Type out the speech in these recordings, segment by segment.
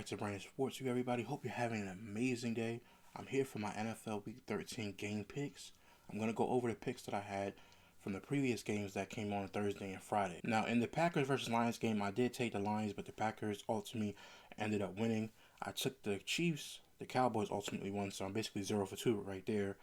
back to Brandon Sports, you everybody. Hope you're having an amazing day. I'm here for my NFL Week 13 game picks. I'm going to go over the picks that I had from the previous games that came on Thursday and Friday. Now, in the Packers versus Lions game, I did take the Lions, but the Packers ultimately ended up winning. I took the Chiefs. The Cowboys ultimately won, so I'm basically 0 for 2 right there.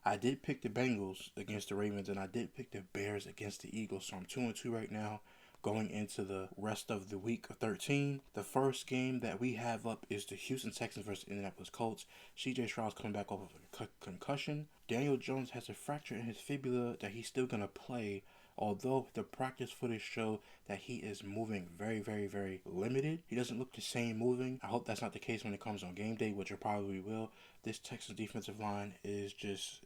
I did pick the Bengals against the Ravens, and I did pick the Bears against the Eagles, so I'm 2 and 2 right now going into the rest of the week 13. The first game that we have up is the Houston Texans versus Indianapolis Colts. CJ Stroud's coming back off of a concussion. Daniel Jones has a fracture in his fibula that he's still going to play, although the practice footage show that he is moving very, very, very limited. He doesn't look the same moving. I hope that's not the case when it comes on game day, which it probably will. This Texans defensive line is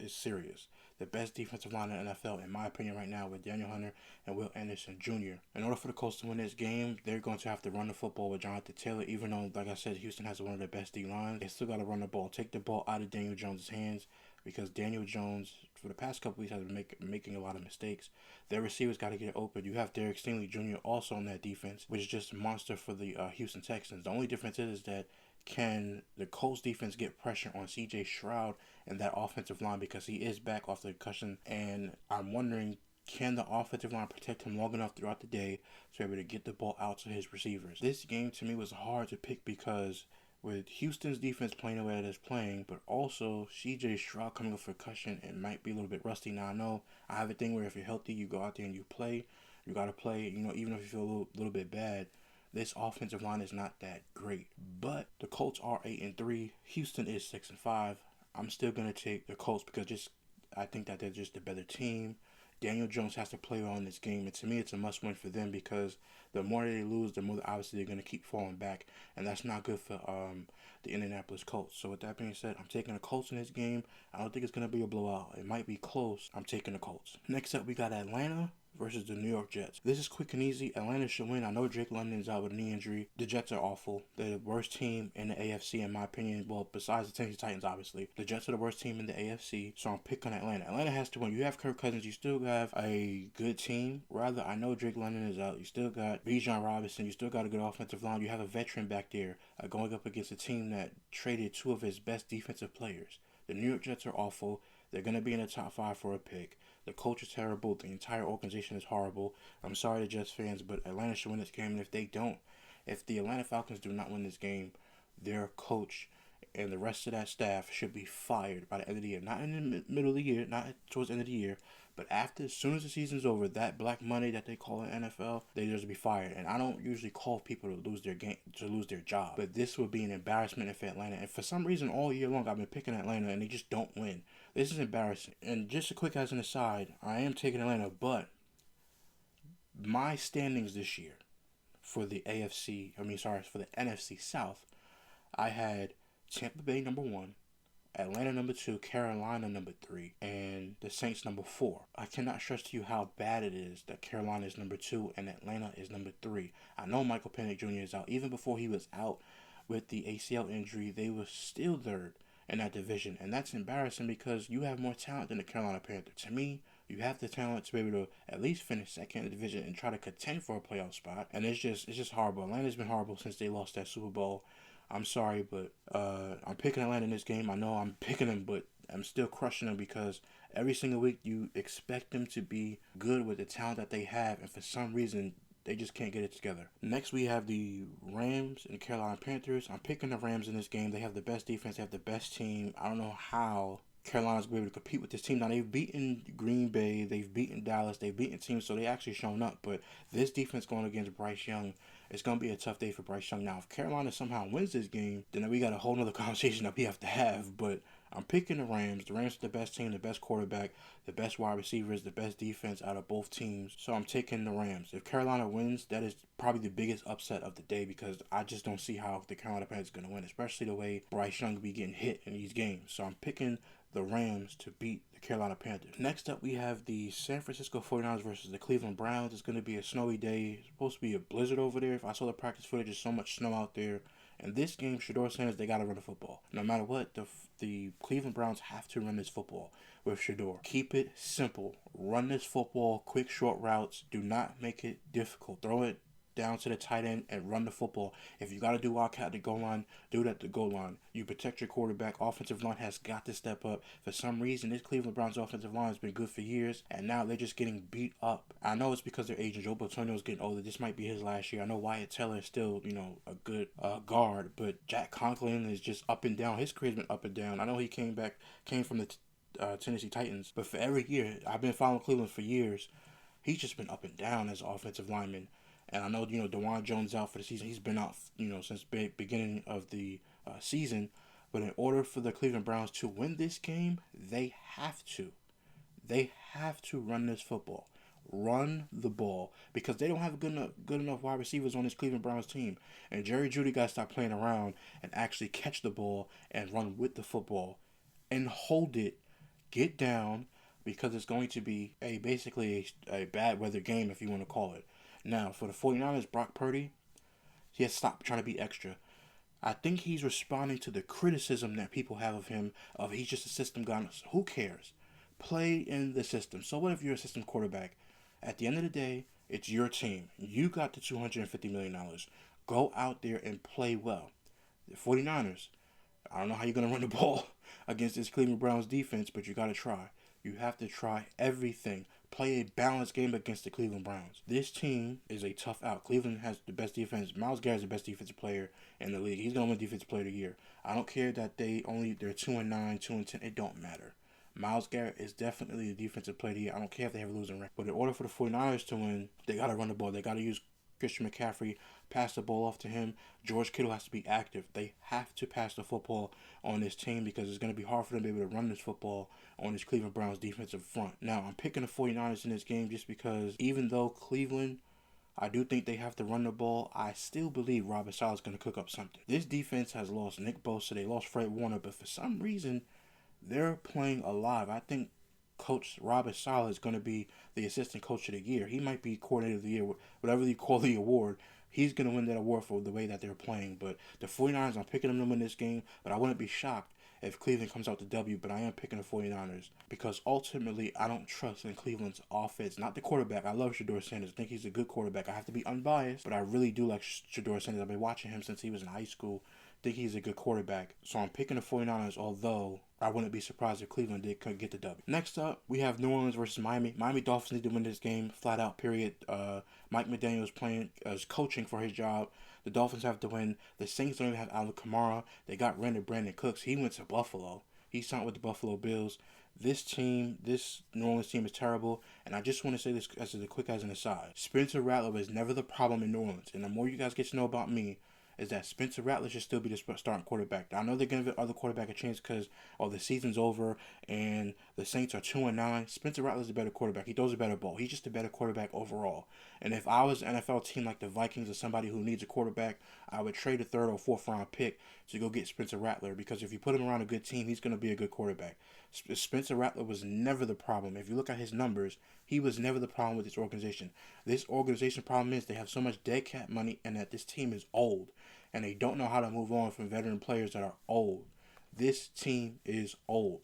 serious. The best defensive line in the NFL, in my opinion, right now, with Daniel Hunter and Will Anderson Jr. In order for the Colts to win this game, they're going to have to run the football with Jonathan Taylor, even though, like I said, Houston has one of the best D lines. They still got to run the ball. Take the ball out of Daniel Jones' hands, because Daniel Jones, for the past couple weeks, has been making a lot of mistakes. Their receivers got to get open. You have Derek Stingley Jr. also on that defense, which is just a monster for the Houston Texans. The only difference is that can the Colts defense get pressure on CJ Stroud and that offensive line, because he is back off the concussion, and I'm wondering, can the offensive line protect him long enough throughout the day to be able to get the ball out to his receivers? This game to me was hard to pick because with Houston's defense playing the way it is playing, but also CJ Stroud coming off concussion and might be a little bit rusty. Now I know I have a thing where if you're healthy, you go out there and you play. You got to play, even if you feel a little bit bad. This offensive line is not that great, but the Colts are 8-3. Houston is 6-5. I'm still gonna take the Colts because I think that they're just a better team. Daniel Jones has to play well in this game, and to me, it's a must-win for them because the more they lose, the more obviously they're gonna keep falling back, and that's not good for the Indianapolis Colts. So with that being said, I'm taking the Colts in this game. I don't think it's gonna be a blowout. It might be close. I'm taking the Colts. Next up, we got Atlanta versus the New York Jets. This is quick and easy. Atlanta should win. I know Drake London's out with a knee injury. The Jets are awful. They're the worst team in the AFC, in my opinion. Well, besides the Tennessee Titans, obviously. The Jets are the worst team in the AFC, so I'm picking Atlanta. Atlanta has to win. You have Kirk Cousins. You still have a good team. Rather, I know Drake London is out. You still got Bijan Robinson. You still got a good offensive line. You have a veteran back there going up against a team that traded two of his best defensive players. The New York Jets are awful. They're going to be in the top 5 for a pick. The coach is terrible. The entire organization is horrible. I'm sorry to Jets fans, but Atlanta should win this game. And if they don't, if the Atlanta Falcons do not win this game, their coach and the rest of that staff should be fired by the end of the year. Not in the middle of the year, not towards the end of the year, but as soon as the season's over, that black money that they call in NFL, they just be fired. And I don't usually call people to lose their job, but this would be an embarrassment if Atlanta. And for some reason, all year long, I've been picking Atlanta, and they just don't win. This is embarrassing. And just a quick as an aside, I am taking Atlanta, but my standings this year for the for the NFC South, I had Tampa Bay number 1, Atlanta number 2, Carolina number 3, and the Saints number 4. I cannot stress to you how bad it is that Carolina is number 2 and Atlanta is number 3. I know Michael Penix Jr. is out. Even before he was out with the ACL injury, they were still 3rd in that division, and that's embarrassing because you have more talent than the Carolina Panthers. To me, you have the talent to be able to at least finish 2nd in the division and try to contend for a playoff spot, and it's just horrible. Atlanta's been horrible since they lost that Super Bowl. I'm sorry, but I'm picking Atlanta in this game. I know I'm picking them, but I'm still crushing them because every single week you expect them to be good with the talent that they have, and for some reason they just can't get it together. Next, we have the Rams and Carolina Panthers. I'm picking the Rams in this game. They have the best defense. They have the best team. I don't know how Carolina's going to be able to compete with this team. Now, they've beaten Green Bay. They've beaten Dallas. They've beaten teams, so they actually shown up. But this defense going against Bryce Young, it's going to be a tough day for Bryce Young. Now, if Carolina somehow wins this game, then we got a whole nother conversation that we have to have. But I'm picking the Rams. The Rams are the best team, the best quarterback, the best wide receivers, the best defense out of both teams. So I'm taking the Rams. If Carolina wins, that is probably the biggest upset of the day because I just don't see how the Carolina Panthers are going to win, especially the way Bryce Young be getting hit in these games. So I'm picking the Rams to beat the Carolina Panthers. Next up, we have the San Francisco 49ers versus the Cleveland Browns. It's going to be a snowy day. It's supposed to be a blizzard over there. If I saw the practice footage, there's so much snow out there. And this game, Shedeur Sanders, they got to run the football. No matter what, the Cleveland Browns have to run this football with Shedeur. Keep it simple. Run this football, quick, short routes. Do not make it difficult. Throw it down to the tight end and run the football. If you got to do wildcat at the goal line, do it at the goal line. You protect your quarterback. Offensive line has got to step up. For some reason, this Cleveland Browns offensive line has been good for years, and now they're just getting beat up. I know it's because their agent Joe Bitonio is getting older. This might be his last year. I know Wyatt Teller is still, a good guard, but Jack Conklin is just up and down. His career's been up and down. I know he came from the Tennessee Titans, but for every year, I've been following Cleveland for years. He's just been up and down as an offensive lineman. And I know, DeJuan Jones out for the season. He's been out, since beginning of the season. But in order for the Cleveland Browns to win this game, they have to. They have to run this football. Run the ball. Because they don't have good enough wide receivers on this Cleveland Browns team. And Jerry Jeudy got to stop playing around and actually catch the ball and run with the football. And hold it. Get down. Because it's going to be basically a bad weather game, if you want to call it. Now, for the 49ers, Brock Purdy, he has to stop trying to be extra. I think he's responding to the criticism that people have of him, of he's just a system guy. Who cares? Play in the system. So what if you're a system quarterback? At the end of the day, it's your team. You got the $250 million. Go out there and play well. The 49ers, I don't know how you're going to run the ball against this Cleveland Browns defense, but you got to try. You have to try everything. Play a balanced game against the Cleveland Browns. This team is a tough out. Cleveland has the best defense. Myles Garrett is the best defensive player in the league. He's going to win Defensive Player of the Year. I don't care that they're 2-9, 2-10. It don't matter. Myles Garrett is definitely the Defensive Player of the Year. I don't care if they have a losing record. But in order for the 49ers to win, they got to run the ball. They got to use Christian McCaffrey, pass the ball off to him. George Kittle has to be active. They have to pass the football on this team because it's going to be hard for them to be able to run this football on this Cleveland Browns defensive front. Now, I'm picking the 49ers in this game just because even though Cleveland, I do think they have to run the ball, I still believe Robert Saleh is going to cook up something. This defense has lost Nick Bosa. They lost Fred Warner, but for some reason, they're playing alive. I think Coach Robert Saleh is going to be the assistant coach of the year. He might be coordinator of the year, whatever you call the award. He's going to win that award for the way that they're playing. But the 49ers, I'm picking them to win this game, but I wouldn't be shocked if Cleveland comes out the W, but I am picking the 49ers because ultimately I don't trust in Cleveland's offense. Not the quarterback. I love Shedeur Sanders. I think he's a good quarterback. I have to be unbiased, but I really do like Shedeur Sanders. I've been watching him since he was in high school. I think he's a good quarterback. So I'm picking the 49ers, although I wouldn't be surprised if Cleveland could get the W. Next up, we have New Orleans versus Miami. Miami Dolphins need to win this game, flat out, period. Mike McDaniel is coaching for his job. The Dolphins have to win. The Saints don't even have Alvin Kamara. They got rid of Brandon Cooks. He went to Buffalo. He signed with the Buffalo Bills. This New Orleans team is terrible. And I just want to say this as a quick as an aside. Spencer Rattler is never the problem in New Orleans. And the more you guys get to know about me, is that Spencer Rattler should still be the starting quarterback. I know they're going to give other quarterback a chance because the season's over and the Saints are 2-9. Spencer Rattler's a better quarterback. He throws a better ball. He's just a better quarterback overall. And if I was an NFL team like the Vikings or somebody who needs a quarterback, I would trade a third or fourth round pick to go get Spencer Rattler because if you put him around a good team, he's going to be a good quarterback. Spencer Rattler was never the problem. If you look at his numbers, he was never the problem with this organization. This organization problem is they have so much dead cap money and that this team is old. And they don't know how to move on from veteran players that are old. This team is old.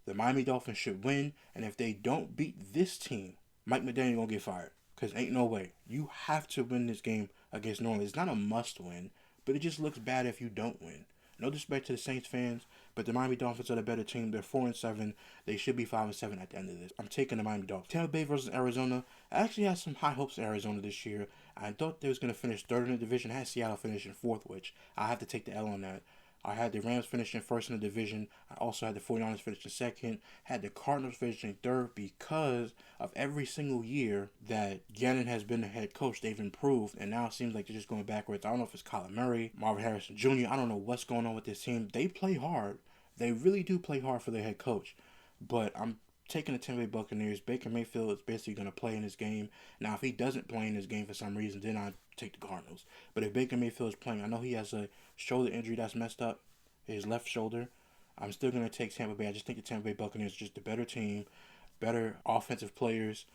The Miami Dolphins should win, and if they don't beat this team, Mike McDaniel gonna get fired. Because ain't no way. You have to win this game against New Orleans. It's not a must-win, but it just looks bad if you don't win. No disrespect to the Saints fans, but the Miami Dolphins are the better team. They're 4-7. They should be 5-7 at the end of this. I'm taking the Miami Dolphins. Tampa Bay versus Arizona. I actually had some high hopes for Arizona this year. I thought they was going to finish third in the division. I had Seattle finishing fourth, which I have to take the L on that. I had the Rams finishing first in the division. I also had the 49ers finishing second. Had the Cardinals finishing third because of every single year that Gannon has been the head coach. They've improved, and now it seems like they're just going backwards. I don't know if it's Kyler Murray, Marvin Harrison Jr. I don't know what's going on with this team. They play hard. They really do play hard for their head coach. But I'm taking the Tampa Bay Buccaneers. Baker Mayfield is basically going to play in this game. Now, if he doesn't play in this game for some reason, then I take the Cardinals. But if Baker Mayfield is playing, I know he has a shoulder injury that's messed up, his left shoulder. I'm still going to take Tampa Bay. I just think the Tampa Bay Buccaneers are just a better team, better offensive players.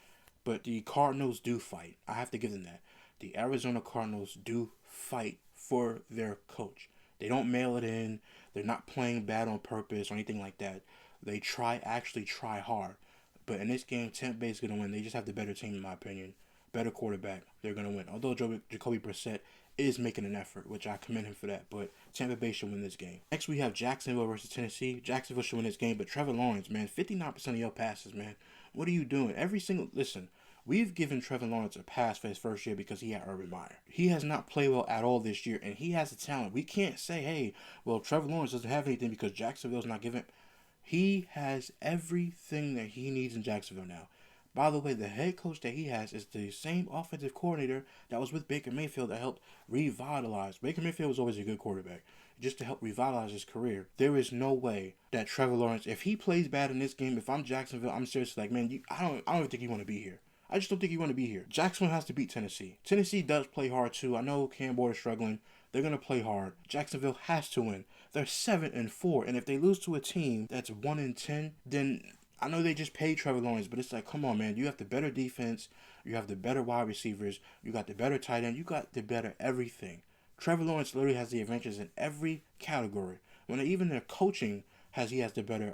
But the Cardinals do fight. I have to give them that. The Arizona Cardinals do fight for their coach. They don't mail it in. They're not playing bad on purpose or anything like that. They actually try hard. But in this game, Tampa Bay is going to win. They just have the better team, in my opinion. better quarterback, they're going to win. Although Jacoby Brissett is making an effort, which I commend him for that. But Tampa Bay should win this game. Next, we have Jacksonville versus Tennessee. Jacksonville should win this game, but Trevor Lawrence, man, 59% of your passes, man. What are you doing? Listen, we've given Trevor Lawrence a pass for his first year because he had Urban Meyer. He has not played well at all this year, and he has the talent. We can't say, hey, well, Trevor Lawrence doesn't have anything because Jacksonville's not giving. He has everything that he needs in Jacksonville now. By the way, the head coach that he has is the same offensive coordinator that was with Baker Mayfield that helped revitalize. Baker Mayfield was always a good quarterback, just to help revitalize his career. There is no way that Trevor Lawrence, if he plays bad in this game, if I'm Jacksonville, I'm seriously like, man, I don't even think you want to be here. I just don't think you want to be here. Jacksonville has to beat Tennessee. Tennessee does play hard too. I know Cam Ward is struggling. They're going to play hard. Jacksonville has to win. They're 7-4, and if they lose to a team that's 1-10, then I know they just paid Trevor Lawrence, but it's like, come on, man. You have the better defense. You have the better wide receivers. You got the better tight end. You got the better everything. Trevor Lawrence literally has the advantages in every category. Even their coaching he has the better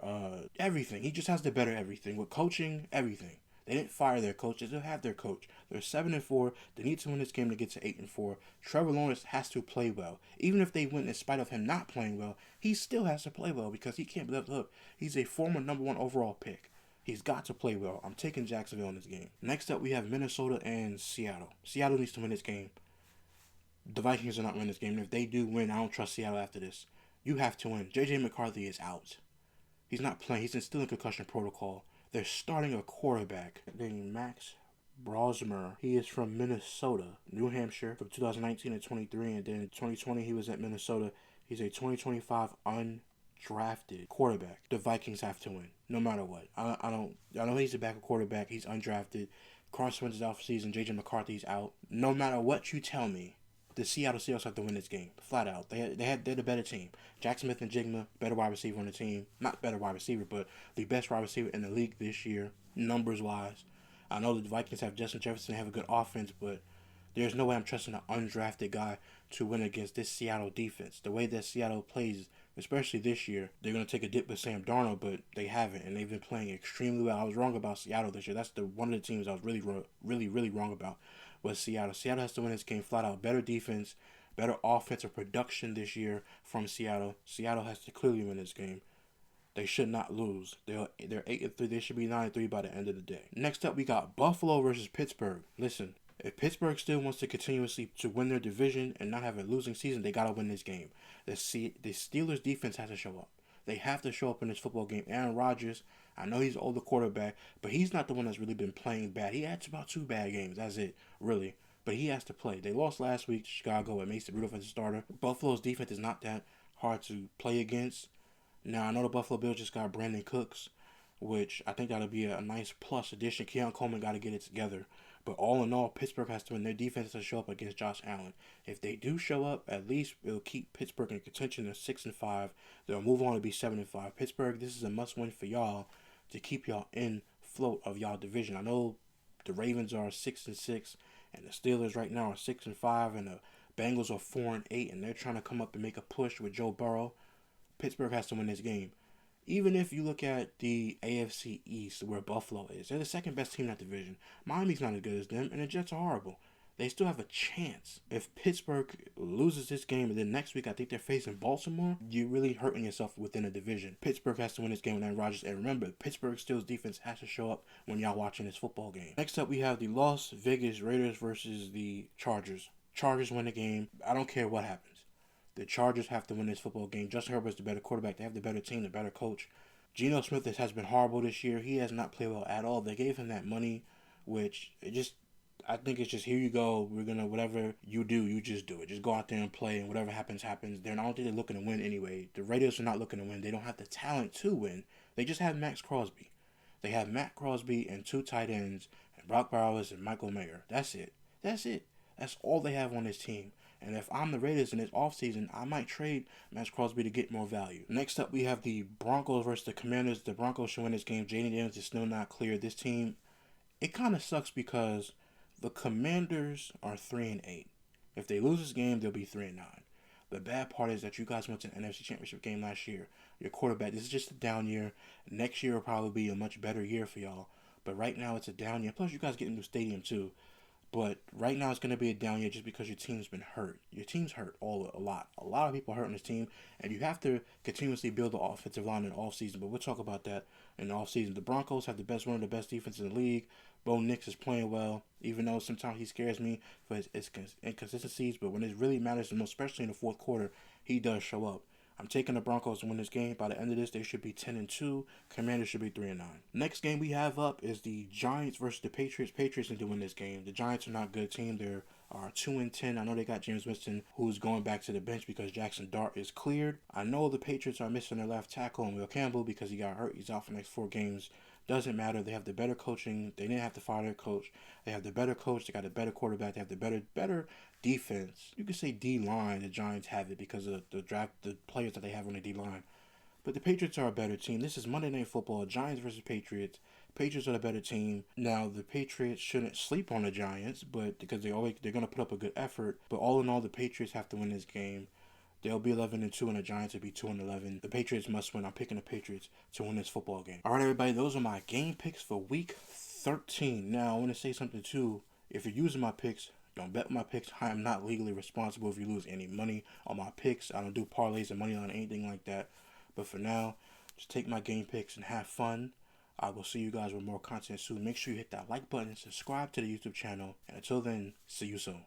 everything. He just has the better everything. With coaching, everything. They didn't fire their coach. They still have their coach. They're 7-4. They need to win this game to get to 8-4. Trevor Lawrence has to play well. Even if they win in spite of him not playing well, he still has to play well because he can't be left. Look, he's a former number 1 overall pick. He's got to play well. I'm taking Jacksonville in this game. Next up, we have Minnesota and Seattle. Seattle needs to win this game. The Vikings are not winning this game. And if they do win, I don't trust Seattle after this. You have to win. J.J. McCarthy is out. He's not playing. He's still in concussion protocol. They're starting a quarterback named Max Brosmer. He is from Minnesota, New Hampshire, from 2019 to 23, and then in 2020 he was at Minnesota. He's a 2025 undrafted quarterback. The Vikings have to win, no matter what. I know he's a backup quarterback. He's undrafted. Carson Wentz is out for season. J.J. McCarthy's out. No matter what you tell me, the Seattle Seahawks have to win this game, flat out. They're the better team. Jackson Smith-Njigba, better wide receiver on the team. Not better wide receiver, but the best wide receiver in the league this year, numbers-wise. I know the Vikings have Justin Jefferson, have a good offense, but there's no way I'm trusting an undrafted guy to win against this Seattle defense. The way that Seattle plays, especially this year, they're going to take a dip with Sam Darnold, but they haven't, and they've been playing extremely well. I was wrong about Seattle this year. That's one of the teams I was really wrong about. Was Seattle. Seattle has to win this game flat out. Better defense, better offensive production this year from Seattle. Seattle has to clearly win this game. They should not lose. They're 8-3. They should be 9-3 by the end of the day. Next up, we got Buffalo versus Pittsburgh. Listen, if Pittsburgh still wants to continuously to win their division and not have a losing season, they gotta win this game. The Steelers defense has to show up. They have to show up in this football game. Aaron Rodgers, I know he's an older quarterback, but he's not the one that's really been playing bad. He had about 2 bad games. That's it, really. But he has to play. They lost last week to Chicago with Mason Rudolph as a starter. Buffalo's defense is not that hard to play against. Now, I know the Buffalo Bills just got Brandon Cooks, which I think that'll be a nice plus addition. Keon Coleman got to get it together. But all in all, Pittsburgh has to win. Their defense to show up against Josh Allen. If they do show up, at least it'll keep Pittsburgh in contention. They're 6-5. They'll move on to be 7-5. Pittsburgh, this is a must-win for y'all to keep y'all in float of y'all division. I know the Ravens are 6-6, and the Steelers right now are 6-5, and the Bengals are 4-8, and they're trying to come up and make a push with Joe Burrow. Pittsburgh has to win this game. Even if you look at the AFC East, where Buffalo is, they're the second best team in that division. Miami's not as good as them, and the Jets are horrible. They still have a chance. If Pittsburgh loses this game, and then next week I think they're facing Baltimore, you're really hurting yourself within a division. Pittsburgh has to win this game with Aaron Rodgers. And remember, Pittsburgh Steelers defense has to show up when y'all watching this football game. Next up, we have the Las Vegas Raiders versus the Chargers. Chargers win the game. I don't care what happens. The Chargers have to win this football game. Justin Herbert's the better quarterback. They have the better team, the better coach. Geno Smith has been horrible this year. He has not played well at all. They gave him that money, which I think it's just, here you go. We're going to, whatever you do, you just do it. Just go out there and play, and whatever happens, happens. I don't think they're looking to win anyway. The Raiders are not looking to win. They don't have the talent to win. They just have Max Crosby. They have Matt Crosby and 2 tight ends, and Brock Bowers and Michael Mayer. That's it. That's all they have on this team. And if I'm the Raiders in this offseason, I might trade Max Crosby to get more value. Next up, we have the Broncos versus the Commanders. The Broncos should win this game. Jaden Daniels is still not clear. This team, it kind of sucks because the Commanders are 3-8. If they lose this game, they'll be 3-9. The bad part is that you guys went to an NFC Championship game last year. Your quarterback, this is just a down year. Next year will probably be a much better year for y'all. But right now, it's a down year. Plus, you guys get a new stadium, too. But right now it's going to be a down year just because your team's been hurt. Your team's hurt a lot. A lot of people hurt on this team, and you have to continuously build the offensive line in the offseason. But we'll talk about that in the offseason. The Broncos have one of the best defenses in the league. Bo Nix is playing well, even though sometimes he scares me for his inconsistencies. But when it really matters the most, especially in the fourth quarter, he does show up. I'm taking the Broncos to win this game. By the end of this, they should be 10-2. Commanders should be 3-9. Next game we have up is the Giants versus the Patriots. Patriots need to win this game. The Giants are not a good team. They're 2-10. I know they got James Winston, who's going back to the bench because Jackson Dart is cleared. I know the Patriots are missing their left tackle and Will Campbell because he got hurt. He's out for the next 4 games. Doesn't matter. They have the better coaching. They didn't have to fire their coach. They have the better coach. They got a better quarterback. They have the better defense. You could say D-line. The Giants have it because of the players that they have on the D-line. But the Patriots are a better team. This is Monday Night Football. Giants versus Patriots. Patriots are the better team. Now the Patriots shouldn't sleep on the Giants, but because they're gonna put up a good effort. But all in all, the Patriots have to win this game. They'll be 11-2, and the Giants will be 2-11. The Patriots must win. I'm picking the Patriots to win this football game. All right, everybody, those are my game picks for Week 13. Now, I want to say something too. If you're using my picks, don't bet my picks. I am not legally responsible if you lose any money on my picks. I don't do parlays and money on anything like that. But for now, just take my game picks and have fun. I will see you guys with more content soon. Make sure you hit that like button, subscribe to the YouTube channel, and until then, see you soon.